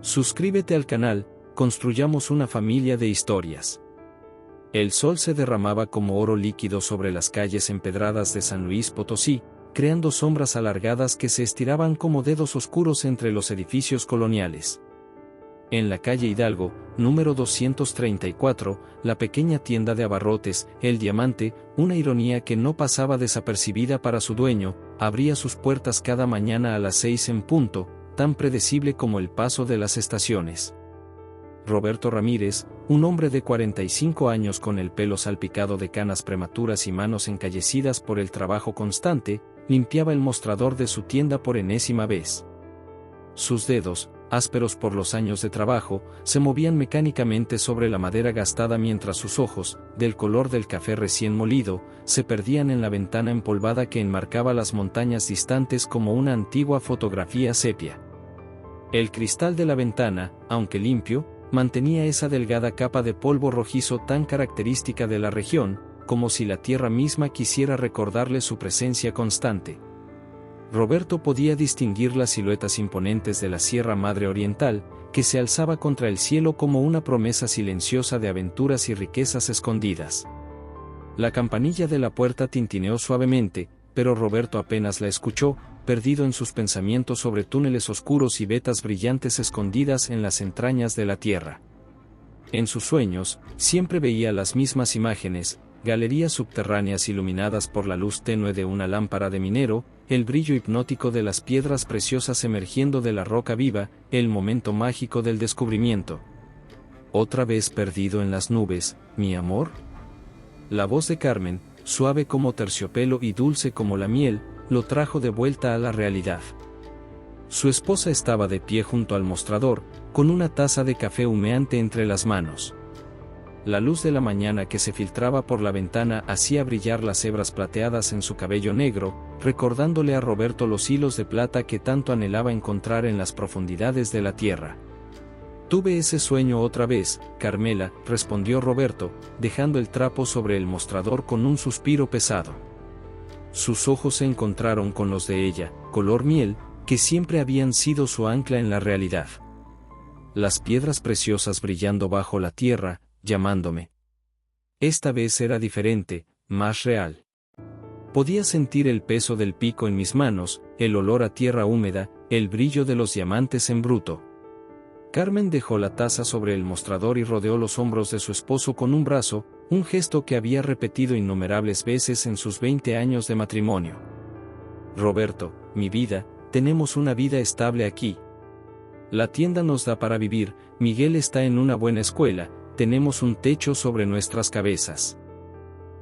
Suscríbete al canal, construyamos una familia de historias. El sol se derramaba como oro líquido sobre las calles empedradas de San Luis Potosí, creando sombras alargadas que se estiraban como dedos oscuros entre los edificios coloniales. En la calle Hidalgo, número 234, la pequeña tienda de abarrotes, El Diamante, una ironía que no pasaba desapercibida para su dueño, abría sus puertas cada mañana a las 6 en punto, tan predecible como el paso de las estaciones. Roberto Ramírez, un hombre de 45 años con el pelo salpicado de canas prematuras y manos encallecidas por el trabajo constante, limpiaba el mostrador de su tienda por enésima vez. Sus dedos, ásperos por los años de trabajo, se movían mecánicamente sobre la madera gastada mientras sus ojos, del color del café recién molido, se perdían en la ventana empolvada que enmarcaba las montañas distantes como una antigua fotografía sepia. El cristal de la ventana, aunque limpio, mantenía esa delgada capa de polvo rojizo tan característica de la región, como si la tierra misma quisiera recordarle su presencia constante. Roberto podía distinguir las siluetas imponentes de la Sierra Madre Oriental, que se alzaba contra el cielo como una promesa silenciosa de aventuras y riquezas escondidas. La campanilla de la puerta tintineó suavemente, pero Roberto apenas la escuchó, perdido en sus pensamientos sobre túneles oscuros y vetas brillantes escondidas en las entrañas de la tierra. En sus sueños, siempre veía las mismas imágenes, galerías subterráneas iluminadas por la luz tenue de una lámpara de minero, el brillo hipnótico de las piedras preciosas emergiendo de la roca viva, el momento mágico del descubrimiento. ¿Otra vez perdido en las nubes, mi amor? La voz de Carmen, suave como terciopelo y dulce como la miel, lo trajo de vuelta a la realidad. Su esposa estaba de pie junto al mostrador, con una taza de café humeante entre las manos. La luz de la mañana que se filtraba por la ventana hacía brillar las hebras plateadas en su cabello negro, recordándole a Roberto los hilos de plata que tanto anhelaba encontrar en las profundidades de la tierra. Tuve ese sueño otra vez, Carmela, respondió Roberto, dejando el trapo sobre el mostrador con un suspiro pesado. Sus ojos se encontraron con los de ella, color miel, que siempre habían sido su ancla en la realidad. Las piedras preciosas brillando bajo la tierra, llamándome. Esta vez era diferente, más real. Podía sentir el peso del pico en mis manos, el olor a tierra húmeda, el brillo de los diamantes en bruto. Carmen dejó la taza sobre el mostrador y rodeó los hombros de su esposo con un brazo, un gesto que había repetido innumerables veces en sus 20 años de matrimonio. Roberto, mi vida, tenemos una vida estable aquí. La tienda nos da para vivir, Miguel está en una buena escuela, tenemos un techo sobre nuestras cabezas.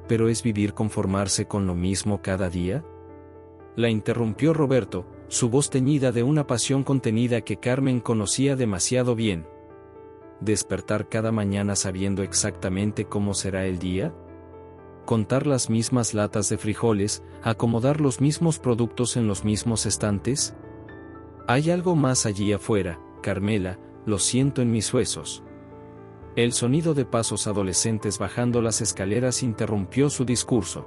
¿Pero es vivir conformarse con lo mismo cada día? La interrumpió Roberto, su voz teñida de una pasión contenida que Carmen conocía demasiado bien. ¿Despertar cada mañana sabiendo exactamente cómo será el día? ¿Contar las mismas latas de frijoles, acomodar los mismos productos en los mismos estantes? Hay algo más allí afuera, Carmela, lo siento en mis huesos. El sonido de pasos adolescentes bajando las escaleras interrumpió su discurso.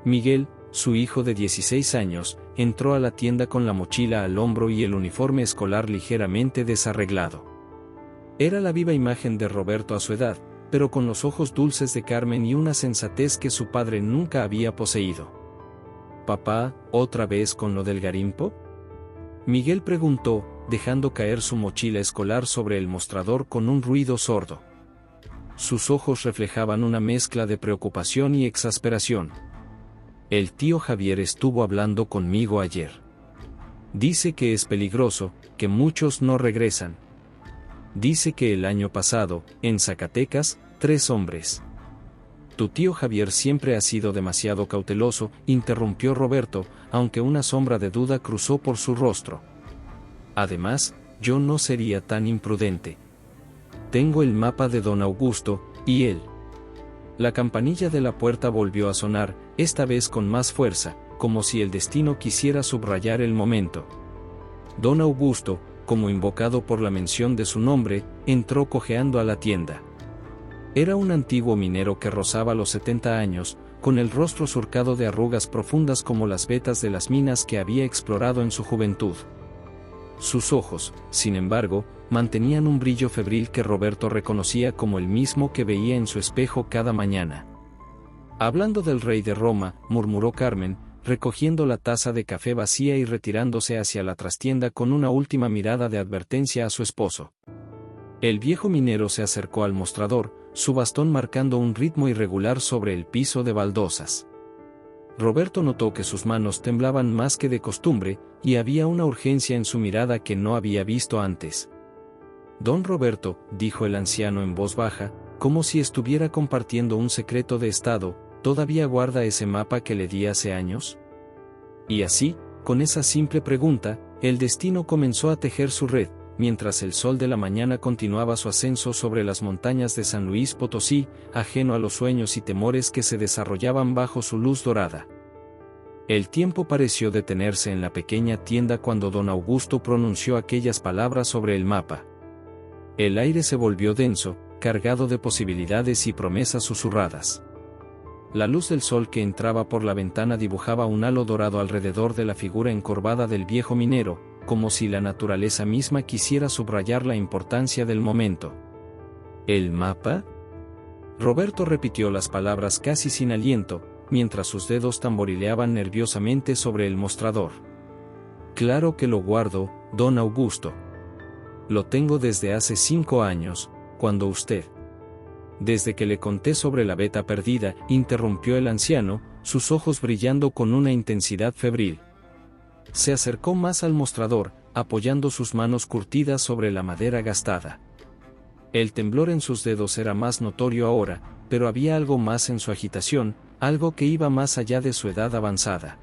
Miguel, su hijo de 16 años, entró a la tienda con la mochila al hombro y el uniforme escolar ligeramente desarreglado. Era la viva imagen de Roberto a su edad, pero con los ojos dulces de Carmen y una sensatez que su padre nunca había poseído. «Papá, ¿otra vez con lo del garimpo?», Miguel preguntó, dejando caer su mochila escolar sobre el mostrador con un ruido sordo. Sus ojos reflejaban una mezcla de preocupación y exasperación. «El tío Javier estuvo hablando conmigo ayer. Dice que es peligroso, que muchos no regresan. Dice que el año pasado, en Zacatecas, 3 hombres». «Tu tío Javier siempre ha sido demasiado cauteloso», interrumpió Roberto, aunque una sombra de duda cruzó por su rostro. «Además, yo no sería tan imprudente. Tengo el mapa de don Augusto, y él». La campanilla de la puerta volvió a sonar, esta vez con más fuerza, como si el destino quisiera subrayar el momento. Don Augusto, como invocado por la mención de su nombre, entró cojeando a la tienda. Era un antiguo minero que rozaba los 70 años, con el rostro surcado de arrugas profundas como las vetas de las minas que había explorado en su juventud. Sus ojos, sin embargo, mantenían un brillo febril que Roberto reconocía como el mismo que veía en su espejo cada mañana. Hablando del rey de Roma, murmuró Carmen, recogiendo la taza de café vacía y retirándose hacia la trastienda con una última mirada de advertencia a su esposo. El viejo minero se acercó al mostrador, su bastón marcando un ritmo irregular sobre el piso de baldosas. Roberto notó que sus manos temblaban más que de costumbre, y había una urgencia en su mirada que no había visto antes. Don Roberto, dijo el anciano en voz baja, como si estuviera compartiendo un secreto de estado, ¿todavía guarda ese mapa que le di hace años? Y así, con esa simple pregunta, el destino comenzó a tejer su red, mientras el sol de la mañana continuaba su ascenso sobre las montañas de San Luis Potosí, ajeno a los sueños y temores que se desarrollaban bajo su luz dorada. El tiempo pareció detenerse en la pequeña tienda cuando don Augusto pronunció aquellas palabras sobre el mapa. El aire se volvió denso, cargado de posibilidades y promesas susurradas. La luz del sol que entraba por la ventana dibujaba un halo dorado alrededor de la figura encorvada del viejo minero, como si la naturaleza misma quisiera subrayar la importancia del momento. ¿El mapa? Roberto repitió las palabras casi sin aliento, mientras sus dedos tamborileaban nerviosamente sobre el mostrador. Claro que lo guardo, don Augusto. Lo tengo desde hace 5 años, cuando usted... Desde que le conté sobre la beta perdida, interrumpió el anciano, sus ojos brillando con una intensidad febril. Se acercó más al mostrador, apoyando sus manos curtidas sobre la madera gastada. El temblor en sus dedos era más notorio ahora, pero había algo más en su agitación, algo que iba más allá de su edad avanzada.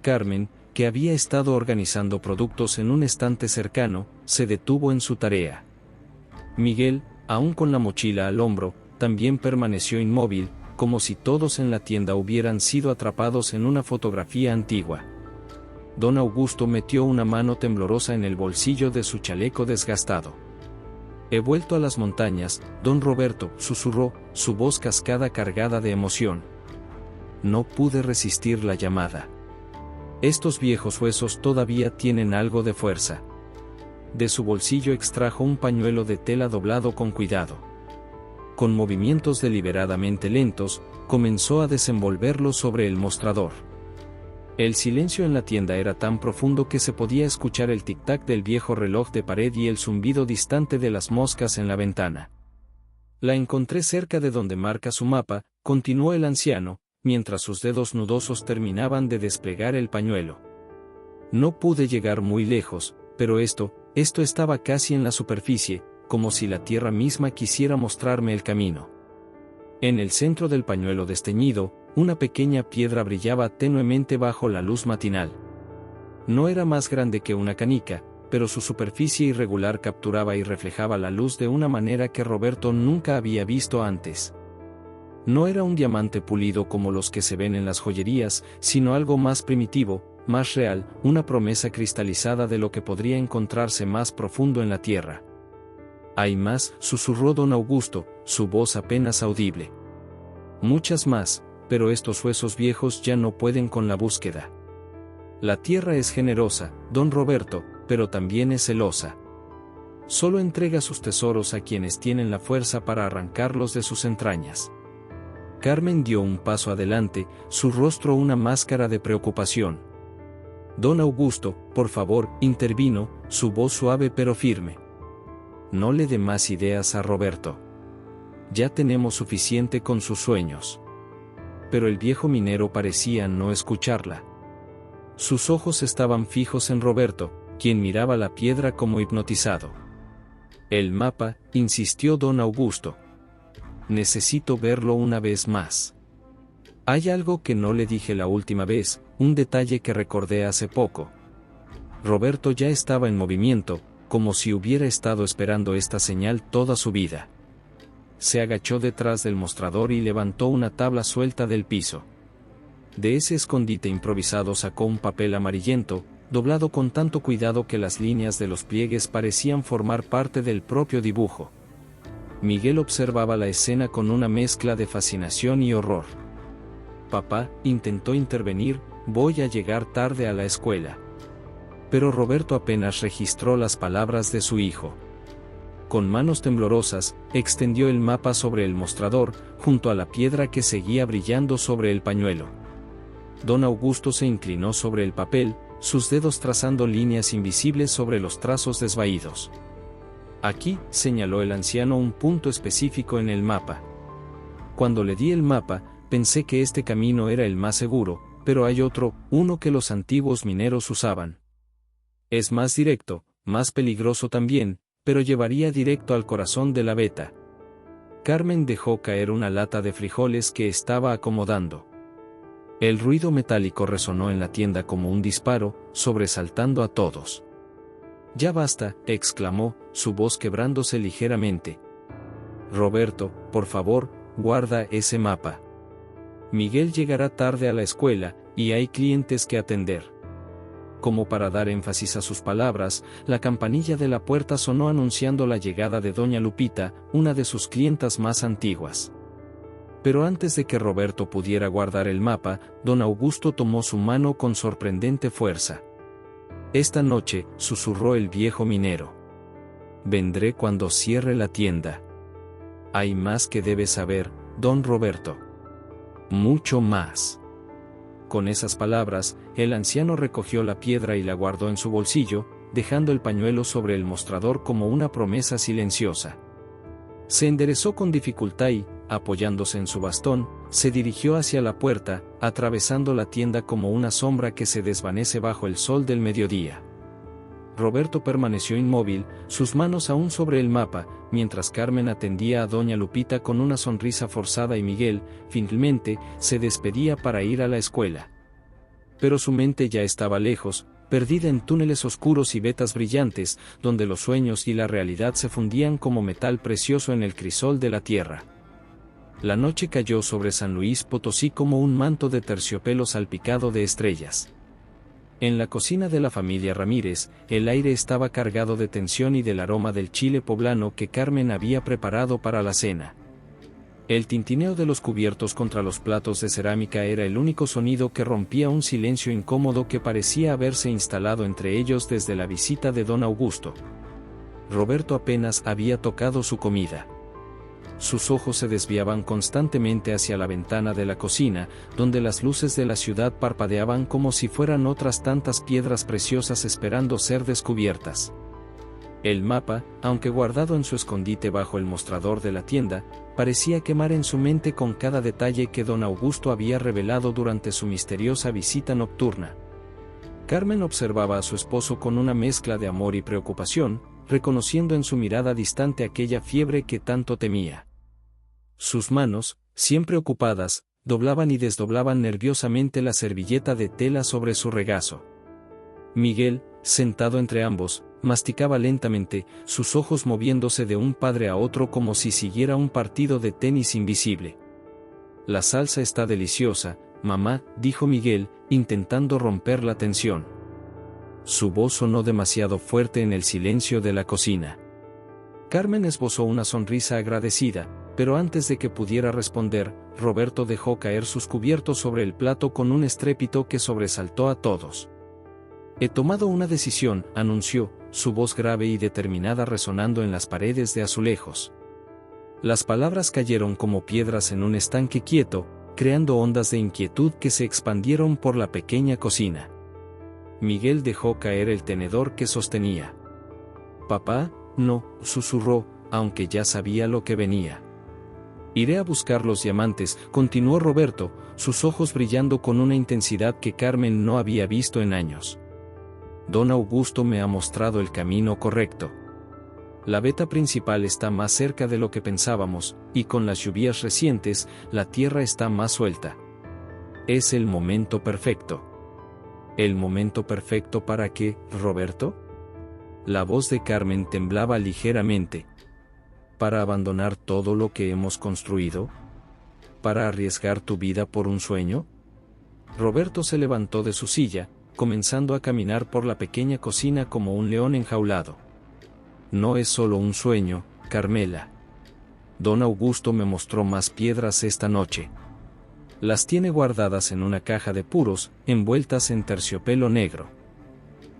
Carmen, que había estado organizando productos en un estante cercano, se detuvo en su tarea. Miguel, aún con la mochila al hombro, también permaneció inmóvil, como si todos en la tienda hubieran sido atrapados en una fotografía antigua. Don Augusto metió una mano temblorosa en el bolsillo de su chaleco desgastado. He vuelto a las montañas, don Roberto, susurró, su voz cascada cargada de emoción. No pude resistir la llamada. Estos viejos huesos todavía tienen algo de fuerza. De su bolsillo extrajo un pañuelo de tela doblado con cuidado. Con movimientos deliberadamente lentos, comenzó a desenvolverlo sobre el mostrador. El silencio en la tienda era tan profundo que se podía escuchar el tic-tac del viejo reloj de pared y el zumbido distante de las moscas en la ventana. La encontré cerca de donde marca su mapa, continuó el anciano, mientras sus dedos nudosos terminaban de desplegar el pañuelo. No pude llegar muy lejos, pero esto estaba casi en la superficie, como si la tierra misma quisiera mostrarme el camino. En el centro del pañuelo desteñido, una pequeña piedra brillaba tenuemente bajo la luz matinal. No era más grande que una canica, pero su superficie irregular capturaba y reflejaba la luz de una manera que Roberto nunca había visto antes. No era un diamante pulido como los que se ven en las joyerías, sino algo más primitivo, más real, una promesa cristalizada de lo que podría encontrarse más profundo en la tierra. Hay más, susurró don Augusto, su voz apenas audible. Muchas más, pero estos huesos viejos ya no pueden con la búsqueda. La tierra es generosa, don Roberto, pero también es celosa. Solo entrega sus tesoros a quienes tienen la fuerza para arrancarlos de sus entrañas. Carmen dio un paso adelante, su rostro una máscara de preocupación. Don Augusto, por favor, intervino, su voz suave pero firme. No le dé más ideas a Roberto. Ya tenemos suficiente con sus sueños. Pero el viejo minero parecía no escucharla. Sus ojos estaban fijos en Roberto, quien miraba la piedra como hipnotizado. El mapa, insistió don Augusto. Necesito verlo una vez más. Hay algo que no le dije la última vez, un detalle que recordé hace poco. Roberto ya estaba en movimiento, como si hubiera estado esperando esta señal toda su vida. Se agachó detrás del mostrador y levantó una tabla suelta del piso. De ese escondite improvisado sacó un papel amarillento, doblado con tanto cuidado que las líneas de los pliegues parecían formar parte del propio dibujo. Miguel observaba la escena con una mezcla de fascinación y horror. Papá, intentó intervenir, voy a llegar tarde a la escuela. Pero Roberto apenas registró las palabras de su hijo. con manos temblorosas, extendió el mapa sobre el mostrador, junto a la piedra que seguía brillando sobre el pañuelo. Don Augusto se inclinó sobre el papel, sus dedos trazando líneas invisibles sobre los trazos desvaídos. Aquí, señaló el anciano un punto específico en el mapa. Cuando le di el mapa, pensé que este camino era el más seguro, pero hay otro, uno que los antiguos mineros usaban. Es más directo, más peligroso también, pero llevaría directo al corazón de la veta. Carmen dejó caer una lata de frijoles que estaba acomodando. El ruido metálico resonó en la tienda como un disparo, sobresaltando a todos. «Ya basta», exclamó, su voz quebrándose ligeramente. «Roberto, por favor, guarda ese mapa. Miguel llegará tarde a la escuela, y hay clientes que atender». Como para dar énfasis a sus palabras, la campanilla de la puerta sonó anunciando la llegada de doña Lupita, una de sus clientas más antiguas. Pero antes de que Roberto pudiera guardar el mapa, don Augusto tomó su mano con sorprendente fuerza. «Esta noche», susurró el viejo minero. «Vendré cuando cierre la tienda. Hay más que debe saber, don Roberto. Mucho más». Con esas palabras, el anciano recogió la piedra y la guardó en su bolsillo, dejando el pañuelo sobre el mostrador como una promesa silenciosa. Se enderezó con dificultad y, apoyándose en su bastón, se dirigió hacia la puerta, atravesando la tienda como una sombra que se desvanece bajo el sol del mediodía. Roberto permaneció inmóvil, sus manos aún sobre el mapa, mientras Carmen atendía a doña Lupita con una sonrisa forzada y Miguel, finalmente, se despedía para ir a la escuela. Pero su mente ya estaba lejos, perdida en túneles oscuros y vetas brillantes, donde los sueños y la realidad se fundían como metal precioso en el crisol de la tierra. La noche cayó sobre San Luis Potosí como un manto de terciopelo salpicado de estrellas. En la cocina de la familia Ramírez, el aire estaba cargado de tensión y del aroma del chile poblano que Carmen había preparado para la cena. El tintineo de los cubiertos contra los platos de cerámica era el único sonido que rompía un silencio incómodo que parecía haberse instalado entre ellos desde la visita de don Augusto. Roberto apenas había tocado su comida. Sus ojos se desviaban constantemente hacia la ventana de la cocina, donde las luces de la ciudad parpadeaban como si fueran otras tantas piedras preciosas esperando ser descubiertas. El mapa, aunque guardado en su escondite bajo el mostrador de la tienda, parecía quemar en su mente con cada detalle que don Augusto había revelado durante su misteriosa visita nocturna. Carmen observaba a su esposo con una mezcla de amor y preocupación, reconociendo en su mirada distante aquella fiebre que tanto temía. Sus manos, siempre ocupadas, doblaban y desdoblaban nerviosamente la servilleta de tela sobre su regazo. Miguel, sentado entre ambos, masticaba lentamente, sus ojos moviéndose de un padre a otro como si siguiera un partido de tenis invisible. «La salsa está deliciosa, mamá», dijo Miguel, intentando romper la tensión. Su voz sonó demasiado fuerte en el silencio de la cocina. Carmen esbozó una sonrisa agradecida, pero antes de que pudiera responder, Roberto dejó caer sus cubiertos sobre el plato con un estrépito que sobresaltó a todos. «He tomado una decisión», anunció, su voz grave y determinada resonando en las paredes de azulejos. Las palabras cayeron como piedras en un estanque quieto, creando ondas de inquietud que se expandieron por la pequeña cocina. Miguel dejó caer el tenedor que sostenía. «Papá, no», susurró, aunque ya sabía lo que venía. «Iré a buscar los diamantes», continuó Roberto, sus ojos brillando con una intensidad que Carmen no había visto en años. «Don Augusto me ha mostrado el camino correcto. La veta principal está más cerca de lo que pensábamos, y con las lluvias recientes, la tierra está más suelta. Es el momento perfecto». «¿El momento perfecto para qué, Roberto?». La voz de Carmen temblaba ligeramente. «¿Para abandonar todo lo que hemos construido? ¿Para arriesgar tu vida por un sueño?». Roberto se levantó de su silla, comenzando a caminar por la pequeña cocina como un león enjaulado. «No es solo un sueño, Carmela. Don Augusto me mostró más piedras esta noche. Las tiene guardadas en una caja de puros, envueltas en terciopelo negro.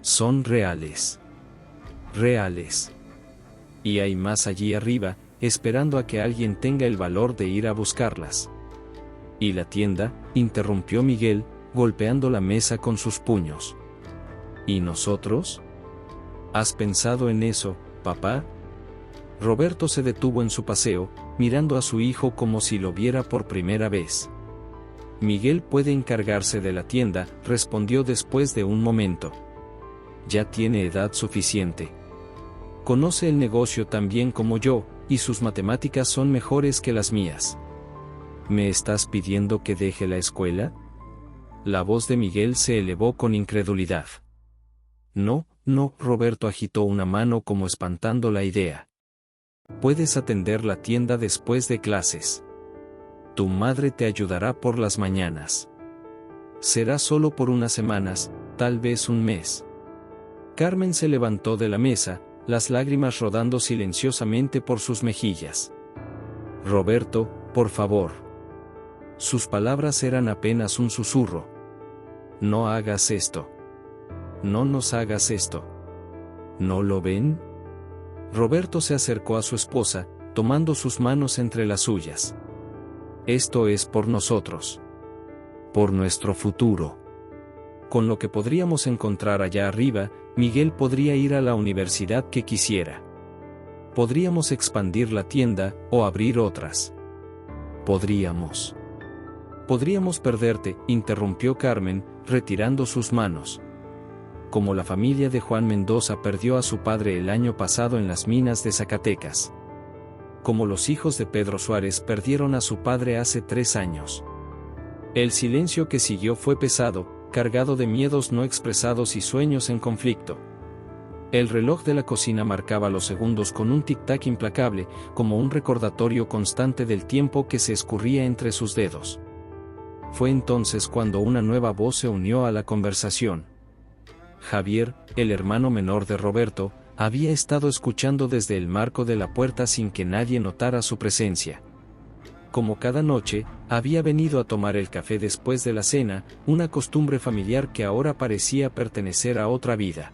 Son reales. Reales. Y hay más allí arriba, esperando a que alguien tenga el valor de ir a buscarlas. ¿Y la tienda?, interrumpió Miguel, golpeando la mesa con sus puños. ¿Y nosotros? ¿Has pensado en eso, papá? Roberto se detuvo en su paseo, mirando a su hijo como si lo viera por primera vez. Miguel puede encargarse de la tienda, respondió después de un momento. Ya tiene edad suficiente. Conoce el negocio tan bien como yo, y sus matemáticas son mejores que las mías. ¿Me estás pidiendo que deje la escuela? La voz de Miguel se elevó con incredulidad. No, no, Roberto agitó una mano como espantando la idea. Puedes atender la tienda después de clases. Tu madre te ayudará por las mañanas. Será solo por unas semanas, tal vez un mes. Carmen se levantó de la mesa, las lágrimas rodando silenciosamente por sus mejillas. Roberto, por favor. Sus palabras eran apenas un susurro. No hagas esto. No nos hagas esto. ¿No lo ven? Roberto se acercó a su esposa, tomando sus manos entre las suyas. Esto es por nosotros. Por nuestro futuro. Con lo que podríamos encontrar allá arriba, Miguel podría ir a la universidad que quisiera. Podríamos expandir la tienda, o abrir otras. Podríamos perderte, interrumpió Carmen, retirando sus manos. Como la familia de Juan Mendoza perdió a su padre el año pasado en las minas de Zacatecas. Como los hijos de Pedro Suárez perdieron a su padre hace 3 años. El silencio que siguió fue pesado, cargado de miedos no expresados y sueños en conflicto. El reloj de la cocina marcaba los segundos con un tic-tac implacable, como un recordatorio constante del tiempo que se escurría entre sus dedos. Fue entonces cuando una nueva voz se unió a la conversación. Javier, el hermano menor de Roberto, había estado escuchando desde el marco de la puerta sin que nadie notara su presencia. Como cada noche, había venido a tomar el café después de la cena, una costumbre familiar que ahora parecía pertenecer a otra vida.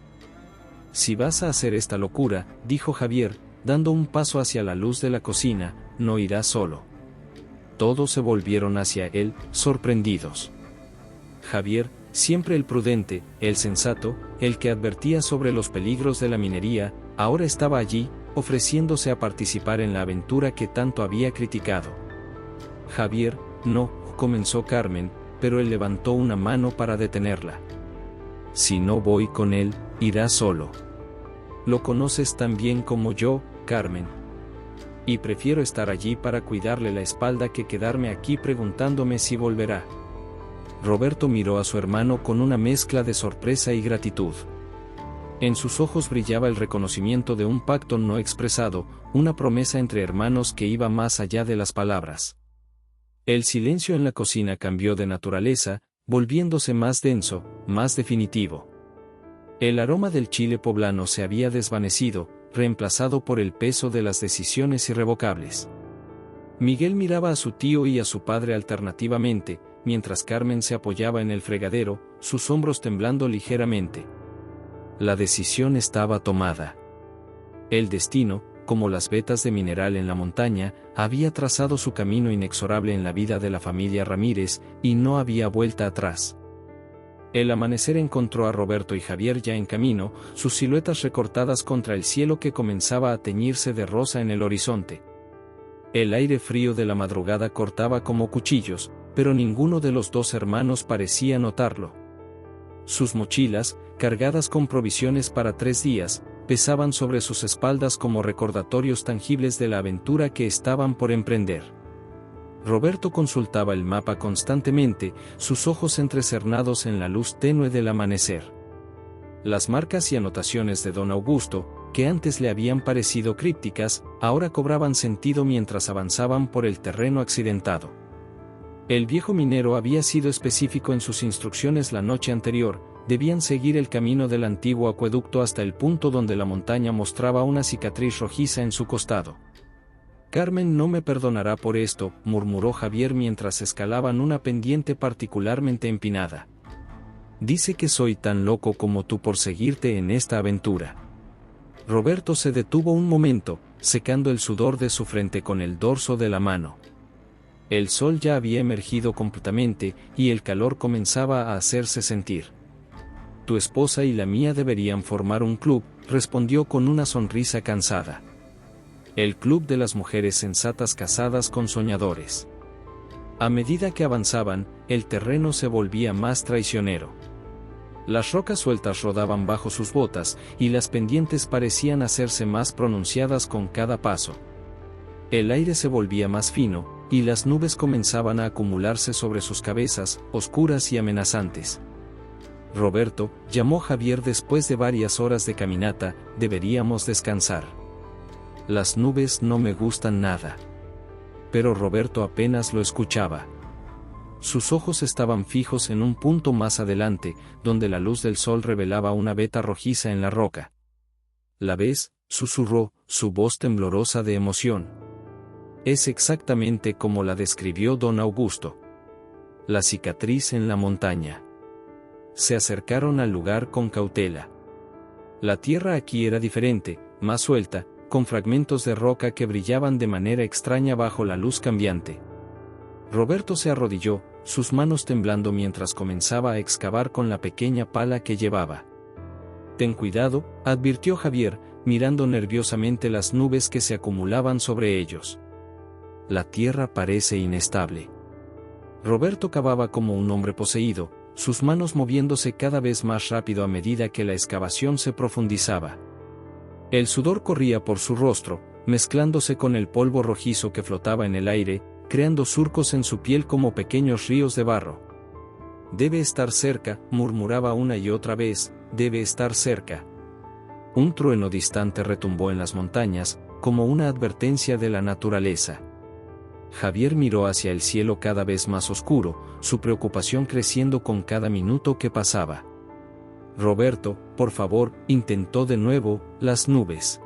Si vas a hacer esta locura, dijo Javier, dando un paso hacia la luz de la cocina, no irás solo. Todos se volvieron hacia él, sorprendidos. Javier, siempre el prudente, el sensato, el que advertía sobre los peligros de la minería, ahora estaba allí, ofreciéndose a participar en la aventura que tanto había criticado. Javier, no, comenzó Carmen, pero él levantó una mano para detenerla. Si no voy con él, irá solo. Lo conoces tan bien como yo, Carmen. Y prefiero estar allí para cuidarle la espalda que quedarme aquí preguntándome si volverá. Roberto miró a su hermano con una mezcla de sorpresa y gratitud. En sus ojos brillaba el reconocimiento de un pacto no expresado, una promesa entre hermanos que iba más allá de las palabras. El silencio en la cocina cambió de naturaleza, volviéndose más denso, más definitivo. El aroma del chile poblano se había desvanecido, reemplazado por el peso de las decisiones irrevocables. Miguel miraba a su tío y a su padre alternativamente, mientras Carmen se apoyaba en el fregadero, sus hombros temblando ligeramente. La decisión estaba tomada. El destino, como las vetas de mineral en la montaña, había trazado su camino inexorable en la vida de la familia Ramírez, y no había vuelta atrás. El amanecer encontró a Roberto y Javier ya en camino, sus siluetas recortadas contra el cielo que comenzaba a teñirse de rosa en el horizonte. El aire frío de la madrugada cortaba como cuchillos, pero ninguno de los dos hermanos parecía notarlo. Sus mochilas, cargadas con provisiones para 3 días, pesaban sobre sus espaldas como recordatorios tangibles de la aventura que estaban por emprender. Roberto consultaba el mapa constantemente, sus ojos entrecernados en la luz tenue del amanecer. Las marcas y anotaciones de don Augusto, que antes le habían parecido crípticas, ahora cobraban sentido mientras avanzaban por el terreno accidentado. El viejo minero había sido específico en sus instrucciones la noche anterior, debían seguir el camino del antiguo acueducto hasta el punto donde la montaña mostraba una cicatriz rojiza en su costado. Carmen no me perdonará por esto, murmuró Javier mientras escalaban una pendiente particularmente empinada. Dice que soy tan loco como tú por seguirte en esta aventura. Roberto se detuvo un momento, secando el sudor de su frente con el dorso de la mano. El sol ya había emergido completamente, y el calor comenzaba a hacerse sentir. Tu esposa y la mía deberían formar un club, respondió con una sonrisa cansada. El club de las mujeres sensatas casadas con soñadores. A medida que avanzaban, el terreno se volvía más traicionero. Las rocas sueltas rodaban bajo sus botas, y las pendientes parecían hacerse más pronunciadas con cada paso. El aire se volvía más fino, y las nubes comenzaban a acumularse sobre sus cabezas, oscuras y amenazantes. Roberto, llamó Javier después de varias horas de caminata, deberíamos descansar. Las nubes no me gustan nada. Pero Roberto apenas lo escuchaba. Sus ojos estaban fijos en un punto más adelante, donde la luz del sol revelaba una veta rojiza en la roca. ¿La ves?, susurró, su voz temblorosa de emoción. Es exactamente como la describió don Augusto. La cicatriz en la montaña. Se acercaron al lugar con cautela. La tierra aquí era diferente, más suelta, con fragmentos de roca que brillaban de manera extraña bajo la luz cambiante. Roberto se arrodilló, sus manos temblando mientras comenzaba a excavar con la pequeña pala que llevaba. Ten cuidado, advirtió Javier, mirando nerviosamente las nubes que se acumulaban sobre ellos. La tierra parece inestable. Roberto cavaba como un hombre poseído, sus manos moviéndose cada vez más rápido a medida que la excavación se profundizaba. El sudor corría por su rostro, mezclándose con el polvo rojizo que flotaba en el aire, creando surcos en su piel como pequeños ríos de barro. Debe estar cerca, murmuraba una y otra vez, debe estar cerca. Un trueno distante retumbó en las montañas, como una advertencia de la naturaleza. Javier miró hacia el cielo cada vez más oscuro, su preocupación creciendo con cada minuto que pasaba. Roberto, por favor, intentó de nuevo, las nubes.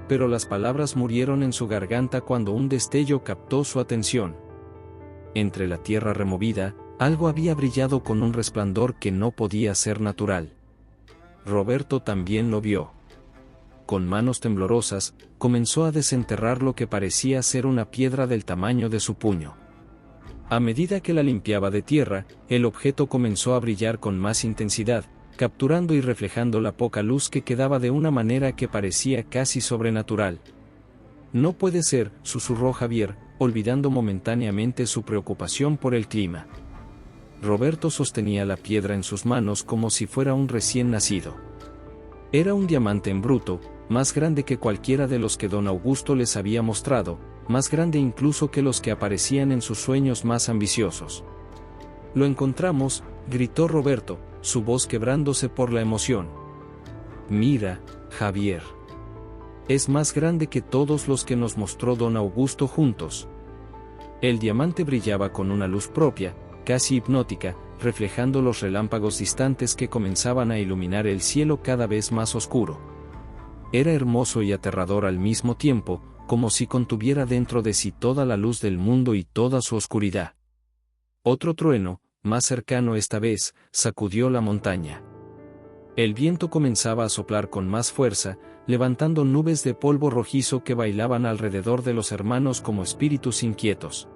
Pero las palabras murieron en su garganta cuando un destello captó su atención. Entre la tierra removida, algo había brillado con un resplandor que no podía ser natural. Roberto también lo vio. Con manos temblorosas, comenzó a desenterrar lo que parecía ser una piedra del tamaño de su puño. A medida que la limpiaba de tierra, el objeto comenzó a brillar con más intensidad, capturando y reflejando la poca luz que quedaba de una manera que parecía casi sobrenatural. No puede ser, susurró Javier, olvidando momentáneamente su preocupación por el clima. Roberto sostenía la piedra en sus manos como si fuera un recién nacido. Era un diamante en bruto, más grande que cualquiera de los que don Augusto les había mostrado, más grande incluso que los que aparecían en sus sueños más ambiciosos. Lo encontramos, gritó Roberto, su voz quebrándose por la emoción. Mira, Javier. Es más grande que todos los que nos mostró don Augusto juntos. El diamante brillaba con una luz propia, casi hipnótica, reflejando los relámpagos distantes que comenzaban a iluminar el cielo cada vez más oscuro. Era hermoso y aterrador al mismo tiempo, como si contuviera dentro de sí toda la luz del mundo y toda su oscuridad. Otro trueno, más cercano esta vez, sacudió la montaña. El viento comenzaba a soplar con más fuerza, levantando nubes de polvo rojizo que bailaban alrededor de los hermanos como espíritus inquietos.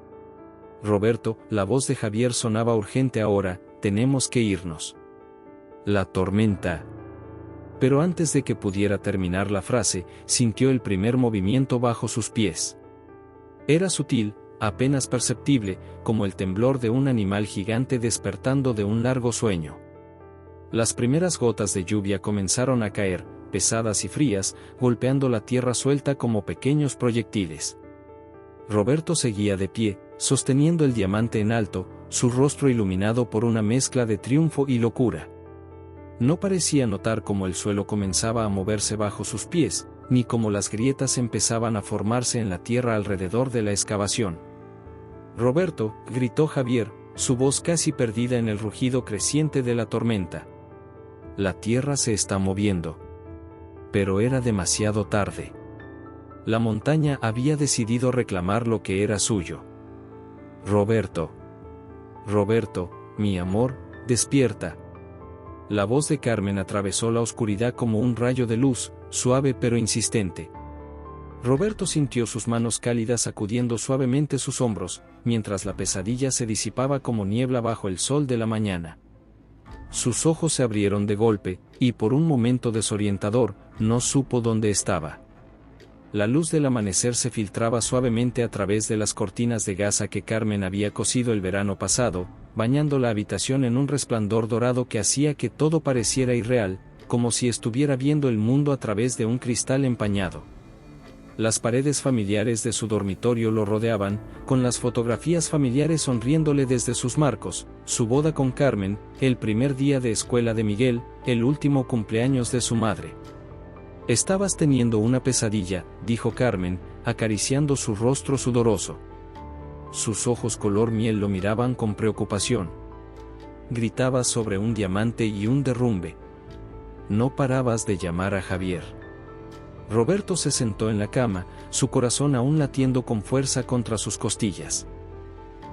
Roberto, la voz de Javier sonaba urgente ahora, tenemos que irnos. La tormenta. Pero antes de que pudiera terminar la frase, sintió el primer movimiento bajo sus pies. Era sutil, apenas perceptible, como el temblor de un animal gigante despertando de un largo sueño. Las primeras gotas de lluvia comenzaron a caer, pesadas y frías, golpeando la tierra suelta como pequeños proyectiles. Roberto seguía de pie, sosteniendo el diamante en alto, su rostro iluminado por una mezcla de triunfo y locura. No parecía notar cómo el suelo comenzaba a moverse bajo sus pies, ni cómo las grietas empezaban a formarse en la tierra alrededor de la excavación. Roberto, gritó Javier, su voz casi perdida en el rugido creciente de la tormenta. La tierra se está moviendo. Pero era demasiado tarde. La montaña había decidido reclamar lo que era suyo. Roberto. Roberto, mi amor, despierta. La voz de Carmen atravesó la oscuridad como un rayo de luz, suave pero insistente. Roberto sintió sus manos cálidas sacudiendo suavemente sus hombros, mientras la pesadilla se disipaba como niebla bajo el sol de la mañana. Sus ojos se abrieron de golpe, y por un momento desorientador, no supo dónde estaba. La luz del amanecer se filtraba suavemente a través de las cortinas de gasa que Carmen había cosido el verano pasado, bañando la habitación en un resplandor dorado que hacía que todo pareciera irreal, como si estuviera viendo el mundo a través de un cristal empañado. Las paredes familiares de su dormitorio lo rodeaban, con las fotografías familiares sonriéndole desde sus marcos, su boda con Carmen, el primer día de escuela de Miguel, el último cumpleaños de su madre. «Estabas teniendo una pesadilla», dijo Carmen, acariciando su rostro sudoroso. Sus ojos color miel lo miraban con preocupación. Gritabas sobre un diamante y un derrumbe. No parabas de llamar a Javier. Roberto se sentó en la cama, su corazón aún latiendo con fuerza contra sus costillas.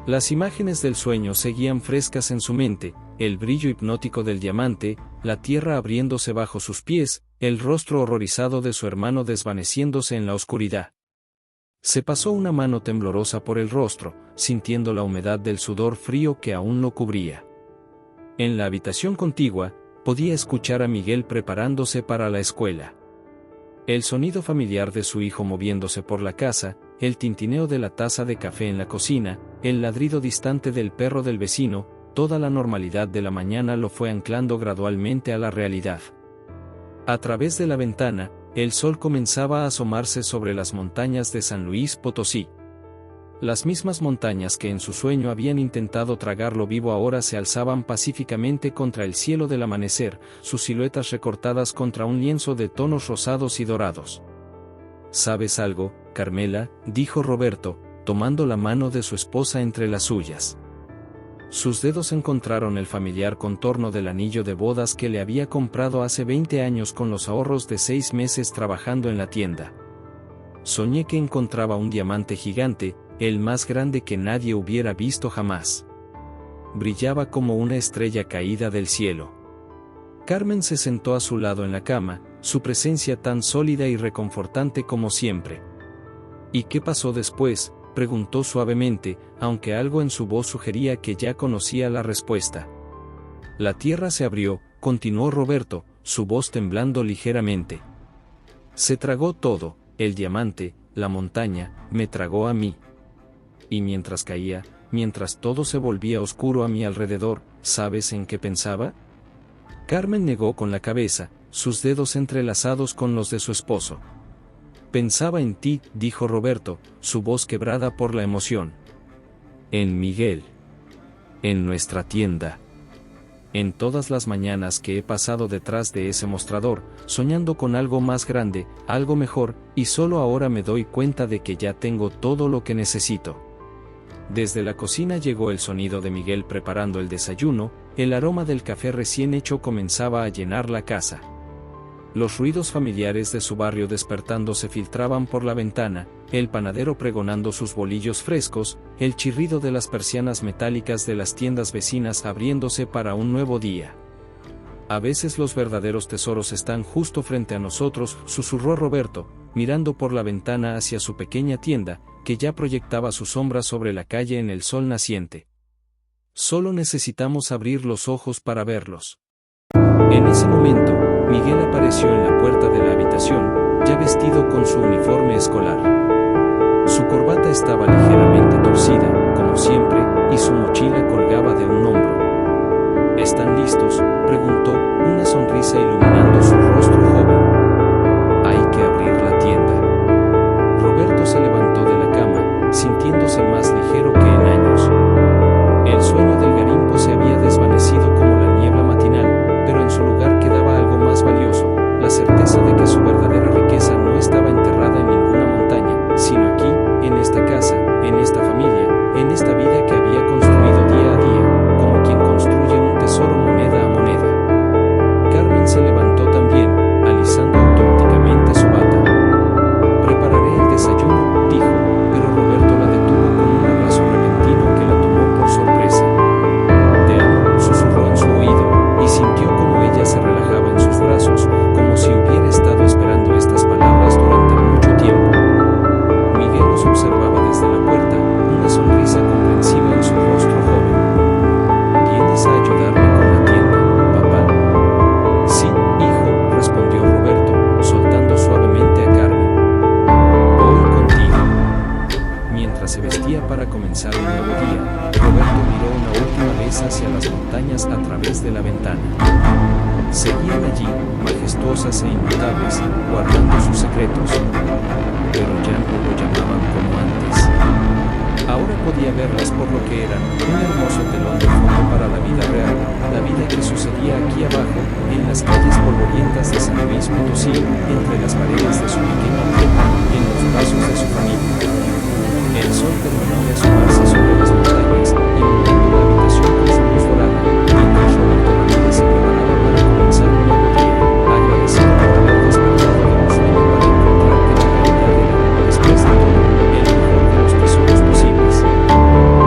Las imágenes del sueño seguían frescas en su mente, el brillo hipnótico del diamante, la tierra abriéndose bajo sus pies, el rostro horrorizado de su hermano desvaneciéndose en la oscuridad. Se pasó una mano temblorosa por el rostro, sintiendo la humedad del sudor frío que aún lo cubría. En la habitación contigua, podía escuchar a Miguel preparándose para la escuela. El sonido familiar de su hijo moviéndose por la casa, el tintineo de la taza de café en la cocina, el ladrido distante del perro del vecino, toda la normalidad de la mañana lo fue anclando gradualmente a la realidad. A través de la ventana, el sol comenzaba a asomarse sobre las montañas de San Luis Potosí. Las mismas montañas que en su sueño habían intentado tragarlo vivo ahora se alzaban pacíficamente contra el cielo del amanecer, sus siluetas recortadas contra un lienzo de tonos rosados y dorados. «¿Sabes algo, Carmela?», dijo Roberto, tomando la mano de su esposa entre las suyas. Sus dedos encontraron el familiar contorno del anillo de bodas que le había comprado hace 20 años con los ahorros de 6 meses trabajando en la tienda. «Soñé que encontraba un diamante gigante, el más grande que nadie hubiera visto jamás. Brillaba como una estrella caída del cielo». Carmen se sentó a su lado en la cama, su presencia tan sólida y reconfortante como siempre. «¿Y qué pasó después?», preguntó suavemente, aunque algo en su voz sugería que ya conocía la respuesta. «La tierra se abrió», continuó Roberto, su voz temblando ligeramente. «Se tragó todo, el diamante, la montaña, me tragó a mí. Y mientras caía, mientras todo se volvía oscuro a mi alrededor, ¿sabes en qué pensaba?». Carmen negó con la cabeza, sus dedos entrelazados con los de su esposo. «Pensaba en ti», dijo Roberto, su voz quebrada por la emoción. «En Miguel. En nuestra tienda. En todas las mañanas que he pasado detrás de ese mostrador, soñando con algo más grande, algo mejor, y solo ahora me doy cuenta de que ya tengo todo lo que necesito». Desde la cocina llegó el sonido de Miguel preparando el desayuno, el aroma del café recién hecho comenzaba a llenar la casa. Los ruidos familiares de su barrio despertando se filtraban por la ventana, el panadero pregonando sus bolillos frescos, el chirrido de las persianas metálicas de las tiendas vecinas abriéndose para un nuevo día. «A veces los verdaderos tesoros están justo frente a nosotros», susurró Roberto, mirando por la ventana hacia su pequeña tienda, que ya proyectaba su sombra sobre la calle en el sol naciente. «Solo necesitamos abrir los ojos para verlos». En ese momento, Miguel apareció en la puerta de la habitación, ya vestido con su uniforme escolar. Su corbata estaba ligeramente torcida, como siempre, y su mochila colgaba de un hombro. «¿Están listos?», preguntó, una sonrisa iluminando su rostro joven. «Hay que abrir la tienda». Roberto se levantó de la cama, sintiéndose más ligero que en años. El sueño del garimpo se había desvanecido como la niebla matinal, pero en su lugar quedaba algo más valioso, la certeza de que su verdadera riqueza no estaba enterrada en ninguna montaña, sino aquí, en esta casa, en esta familia, en esta vida que había construido día a día, como quien construye un tesoro moneda a moneda. Carmen se levantó para comenzar un nuevo día, Roberto miró una última vez hacia las montañas a través de la ventana. Seguían allí, majestuosas e inmutables, guardando sus secretos. Pero ya no lo llamaban como antes. Ahora podía verlas por lo que eran, un hermoso telón de fondo para la vida real, la vida que sucedía aquí abajo, en las calles polvorientas de San Luis Potosí, entre las paredes de su pequeño pueblo, en los